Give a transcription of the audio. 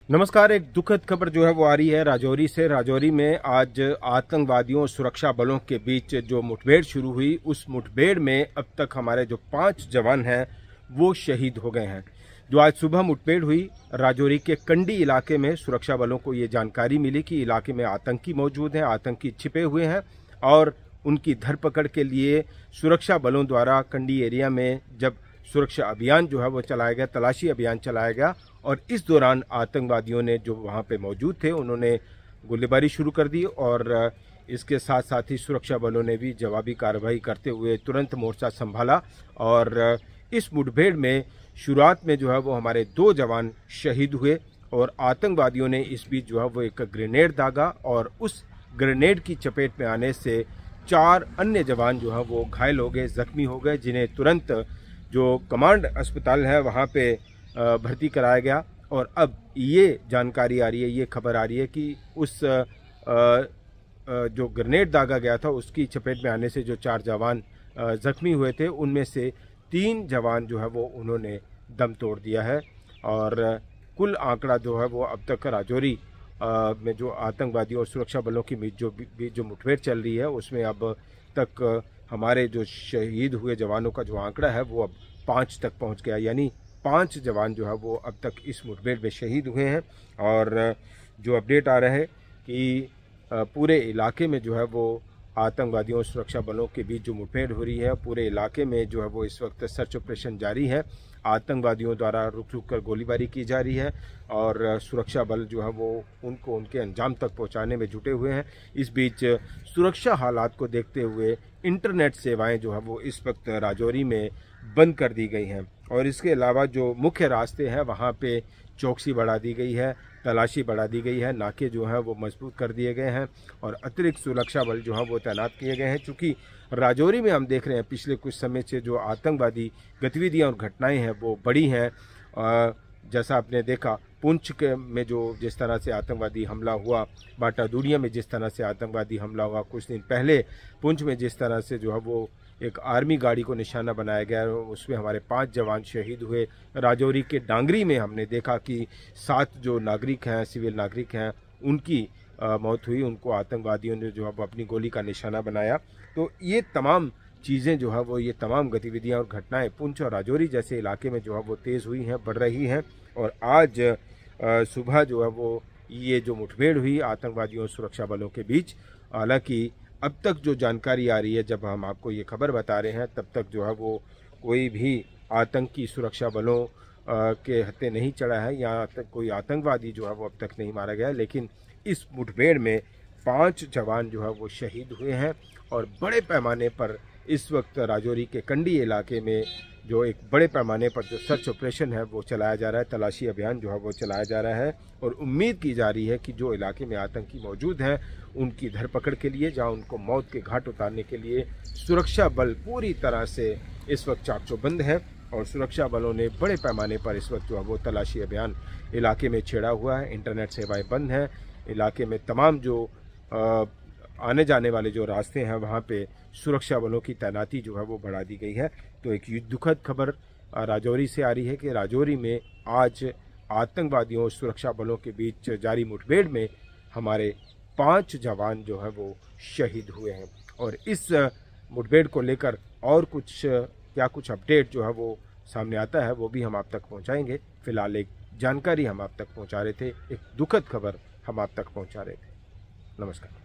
नमस्कार। एक दुखद खबर जो है वो आ रही है राजौरी से। राजौरी में आज आतंकवादियों और सुरक्षा बलों के बीच जो मुठभेड़ शुरू हुई, उस मुठभेड़ में अब तक हमारे जो 5 जवान हैं वो शहीद हो गए हैं। जो आज सुबह मुठभेड़ हुई राजौरी के कंडी इलाके में, सुरक्षा बलों को ये जानकारी मिली कि इलाके में आतंकी मौजूद हैं, आतंकी छिपे हुए हैं और उनकी धरपकड़ के लिए सुरक्षा बलों द्वारा कंडी एरिया में जब सुरक्षा अभियान जो है वो चलाया गया, तलाशी अभियान चलाया गया और इस दौरान आतंकवादियों ने जो वहाँ पे मौजूद थे उन्होंने गोलीबारी शुरू कर दी और इसके साथ साथ ही सुरक्षा बलों ने भी जवाबी कार्रवाई करते हुए तुरंत मोर्चा संभाला। और इस मुठभेड़ में शुरुआत में जो है वो हमारे 2 जवान शहीद हुए और आतंकवादियों ने इस बीच जो है वो एक ग्रेनेड दागा और उस ग्रेनेड की चपेट में आने से 4 अन्य जवान जो है वो घायल हो गए, जख्मी हो गए, जिन्हें तुरंत जो कमांड अस्पताल है वहाँ पे भर्ती कराया गया। और अब ये जानकारी आ रही है, ये खबर आ रही है कि उस जो ग्रेनेड दागा गया था उसकी चपेट में आने से जो 4 जवान जख्मी हुए थे उनमें से 3 जवान जो है वो उन्होंने दम तोड़ दिया है। और कुल आंकड़ा जो है वो अब तक राजौरी में जो आतंकवादियों और सुरक्षा बलों की बीच जो मुठभेड़ चल रही है उसमें अब तक हमारे जो शहीद हुए जवानों का जो आंकड़ा है वो अब 5 तक पहुंच गया, यानी 5 जवान जो है वो अब तक इस मुठभेड़ में शहीद हुए हैं। और जो अपडेट आ रहा है कि पूरे इलाके में जो है वो आतंकवादियों और सुरक्षा बलों के बीच जो मुठभेड़ हो रही है, पूरे इलाके में जो है वो इस वक्त सर्च ऑपरेशन जारी है। आतंकवादियों द्वारा रुक रुक कर गोलीबारी की जा रही है और सुरक्षा बल जो है वो उनको उनके अंजाम तक पहुंचाने में जुटे हुए हैं। इस बीच सुरक्षा हालात को देखते हुए इंटरनेट सेवाएं जो है वो इस वक्त राजौरी में बंद कर दी गई हैं और इसके अलावा जो मुख्य रास्ते हैं वहाँ पे चौकसी बढ़ा दी गई है, तलाशी बढ़ा दी गई है, नाके जो हैं वो मजबूत कर दिए गए हैं और अतिरिक्त सुरक्षा बल जो हैं वो तैनात किए गए हैं। चूँकि राजौरी में हम देख रहे हैं पिछले कुछ समय से जो आतंकवादी गतिविधियां और घटनाएं हैं वो बढ़ी हैं। जैसा आपने देखा पुंछ के में जो जिस तरह से आतंकवादी हमला हुआ, बाटा दूरिया में जिस तरह से आतंकवादी हमला हुआ, कुछ दिन पहले पुंछ में जिस तरह से जो है वो एक आर्मी गाड़ी को निशाना बनाया गया, उसमें हमारे 5 जवान शहीद हुए। राजौरी के डांगरी में हमने देखा कि 7 जो नागरिक हैं, सिविल नागरिक हैं, उनकी मौत हुई, उनको आतंकवादियों ने जो है अपनी गोली का निशाना बनाया। तो ये तमाम चीज़ें जो है वो, ये तमाम गतिविधियां और घटनाएं पुंछ और राजौरी जैसे इलाके में जो है वो तेज़ हुई हैं, बढ़ रही हैं। और आज सुबह जो है वो ये जो मुठभेड़ हुई आतंकवादियों और सुरक्षा बलों के बीच, हालांकि अब तक जो जानकारी आ रही है, जब हम आपको ये खबर बता रहे हैं तब तक जो है वो कोई भी आतंकी सुरक्षा बलों के हत्थे नहीं चढ़ा है या कोई आतंकवादी जो है वो अब तक नहीं मारा गया है। लेकिन इस मुठभेड़ में 5 जवान जो है वो शहीद हुए हैं और बड़े पैमाने पर इस वक्त राजौरी के कंडी इलाके में जो एक बड़े पैमाने पर जो सर्च ऑपरेशन है वो चलाया जा रहा है, तलाशी अभियान जो है वो चलाया जा रहा है। और उम्मीद की जा रही है कि जो इलाके में आतंकी मौजूद हैं उनकी धरपकड़ के लिए, जहां उनको मौत के घाट उतारने के लिए सुरक्षा बल पूरी तरह से इस वक्त चाकचौबंद है। और सुरक्षा बलों ने बड़े पैमाने पर इस वक्त जो है वो तलाशी अभियान इलाके में छेड़ा हुआ है। इंटरनेट सेवाएँ बंद हैं, इलाके में तमाम जो आने जाने वाले जो रास्ते हैं वहाँ पे सुरक्षा बलों की तैनाती जो है वो बढ़ा दी गई है। तो एक दुखद खबर राजौरी से आ रही है कि राजौरी में आज आतंकवादियों और सुरक्षा बलों के बीच जारी मुठभेड़ में हमारे 5 जवान जो है वो शहीद हुए हैं। और इस मुठभेड़ को लेकर और कुछ अपडेट जो है वो सामने आता है वो भी हम आप तक पहुँचाएंगे। फिलहाल एक जानकारी हम आप तक पहुँचा रहे थे, एक दुखद खबर हम आप तक पहुँचा रहे थे। नमस्कार।